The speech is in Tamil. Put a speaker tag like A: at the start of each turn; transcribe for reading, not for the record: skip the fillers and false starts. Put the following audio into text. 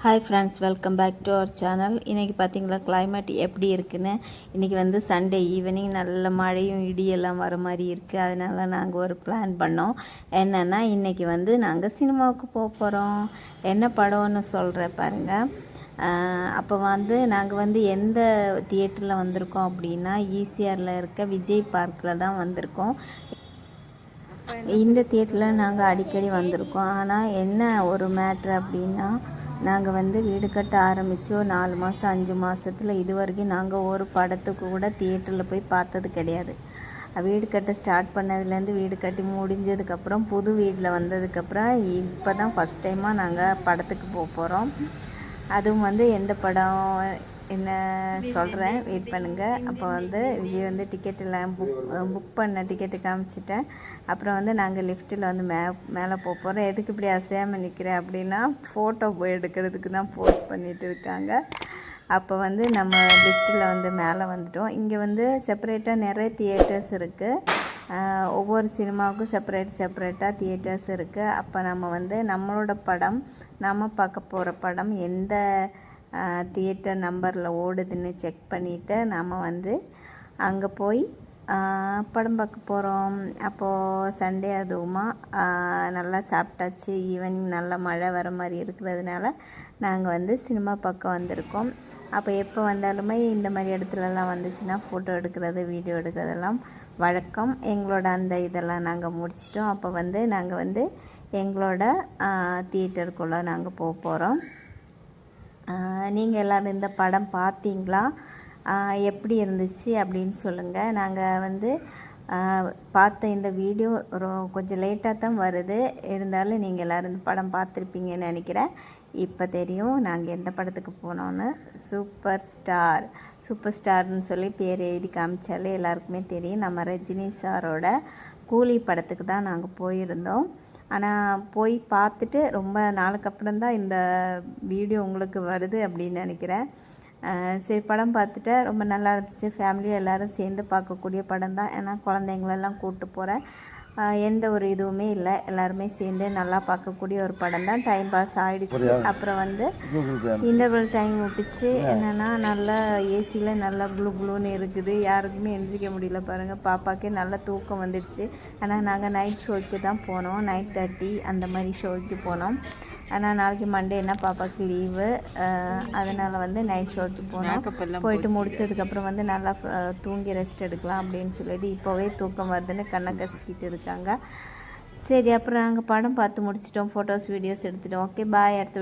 A: Hi friends, welcome back to our channel. இன்றைக்கி பார்த்திங்களா கிளைமேட் எப்படி இருக்குன்னு. இன்றைக்கி வந்து சண்டே ஈவினிங் நல்ல மழையும் இடியெல்லாம் வர மாதிரி இருக்குது. அதனால் நாங்கள் ஒரு பிளான் பண்ணோம். என்னென்னா இன்றைக்கி வந்து நாங்கள் சினிமாவுக்கு போக போகிறோம். என்ன படம்னு சொல்கிறேன் பாருங்கள். அப்போ வந்து நாங்கள் வந்து எந்த தியேட்டரில் வந்திருக்கோம் அப்படின்னா ஈசிஆரில் இருக்க விஜய் பார்க்கில் தான் வந்திருக்கோம். இந்த தியேட்டரில் நாங்கள் அடிக்கடி வந்திருக்கோம். ஆனால் என்ன ஒரு மேட்ரு அப்படின்னா, நாங்கள் வந்து வீடு கட்ட ஆரம்பித்து ஒரு 4 மாதம் 5 மாதத்தில் இது வரைக்கும் நாங்கள் ஒரு படத்துக்கு கூட தியேட்டரில் போய் பார்த்தது கிடையாது. வீடு கட்ட ஸ்டார்ட் பண்ணதுலேருந்து வீடு கட்டி முடிஞ்சதுக்கப்புறம் புது வீட்டில் வந்ததுக்கப்புறம் இப்போ தான் ஃபஸ்ட் டைமாக நாங்கள் படத்துக்கு போக போகிறோம். அதுவும் வந்து எந்த படம் என்ன சொல்கிறேன், வெயிட் பண்ணுங்கள். அப்போ வந்து விஜய் வந்து டிக்கெட் எல்லாம் புக் பண்ண டிக்கெட்டு காமிச்சிட்டேன். அப்புறம் வந்து நாங்கள் லிஃப்ட்டில் வந்து மேலே போக போகிறோம். எதுக்கு இப்படி அசையாமல் நிற்கிறேன் அப்படின்னா, ஃபோட்டோ எடுக்கிறதுக்கு தான் போஸ்ட் பண்ணிகிட்டு இருக்காங்க. அப்போ வந்து நம்ம லிஃப்ட்டில் வந்து மேலே வந்துட்டோம். இங்கே வந்து செப்பரேட்டாக நிறைய தியேட்டர்ஸ் இருக்குது. ஒவ்வொரு சினிமாவுக்கும் செப்பரேட்டாக தியேட்டர்ஸ் இருக்குது. அப்போ நம்ம வந்து நம்மளோட படம், நம்ம பார்க்க போகிற படம் எந்த தியேட்டர் நம்பரில் ஓடுதுன்னு செக் பண்ணிவிட்டு நாம் வந்து அங்கே போய் படம் பார்க்க போகிறோம். அப்போது சண்டே அதுவுமா நல்லா சாப்பிட்டாச்சு. ஈவினிங் நல்ல மழை வர மாதிரி இருக்கிறதுனால நாங்கள் வந்து சினிமா பார்க்க வந்திருக்கோம். அப்போ எப்போ வந்தாலுமே இந்த மாதிரி இடத்துலலாம் வந்துச்சுன்னா ஃபோட்டோ எடுக்கிறது, வீடியோ எடுக்கிறதெல்லாம் வழக்கம். எங்களோட அந்த இதெல்லாம் நாங்கள் முடிச்சிட்டோம். அப்போ வந்து நாங்கள் வந்து எங்களோட தியேட்டருக்குள்ளே நாங்கள் போக போகிறோம். நீங்கள் எல்லோரும் இந்த படம் பார்த்தீங்களா, எப்படி இருந்துச்சு அப்படின்னு சொல்லுங்கள். நாங்கள் வந்து பார்த்த இந்த வீடியோ கொஞ்சம் லேட்டாக தான் வருது. இருந்தாலும் நீங்கள் எல்லோரும் இந்த படம் பார்த்துருப்பீங்கன்னு நினைக்கிறேன். இப்போ தெரியும் நாங்கள் எந்த படத்துக்கு போனோன்னு. சூப்பர் ஸ்டார்னு சொல்லி பேர் எழுதி காமிச்சாலே எல்லாருக்குமே தெரியும். நம்ம ரஜினி சாரோட கூலி படத்துக்கு தான் நாங்கள் போயிருந்தோம். ஆனால் போய் பார்த்துட்டு ரொம்ப நாளுக்கு அப்புறம் தான் இந்த வீடியோ உங்களுக்கு வருது அப்படின்னு நினைக்கிறேன். சரி, படம் பார்த்துட்டு ரொம்ப நல்லா இருந்துச்சு. ஃபேமிலியாக எல்லோரும் சேர்ந்து பார்க்கக்கூடிய படம் தான். ஏன்னா குழந்தைங்களெல்லாம் கூப்பிட்டு போகிறேன். எந்த ஒரு இதுவுமே இல்லை, எல்லாருமே சேர்ந்து நல்லா பார்க்கக்கூடிய ஒரு படம் தான். டைம் பாஸ் ஆகிடுச்சு. அப்புறம் வந்து இன்டர்வல் டைம் விட்டுச்சு. என்னென்னா நல்லா ஏசியில் நல்லா குளுன்னு இருக்குது. யாருக்குமே எந்திரிக்க முடியல பாருங்கள். பாப்பாக்கே நல்லா தூக்கம் வந்துடுச்சு. ஆனால் நாங்கள் நைட் ஷோக்கு தான் போனோம். 9:30 அந்த மாதிரி ஷோக்கு போனோம். ஆனால் நாளைக்கு மண்டே என்ன பாப்பாவுக்கு லீவு. அதனால் வந்து நைட் ஷோக்கு போனோம். போயிட்டு முடிச்சதுக்கப்புறம் வந்து நல்லா தூங்கி ரெஸ்ட் எடுக்கலாம் அப்படின்னு சொல்லிட்டு இப்போவே தூக்கம் வருதுன்னு கண்ணை கசிக்கிட்டு இருக்காங்க. சரி, அப்புறம் நாங்கள் படம் பார்த்து முடிச்சிட்டோம். ஃபோட்டோஸ் வீடியோஸ் எடுத்துட்டோம். ஓகே, பாய். அடுத்த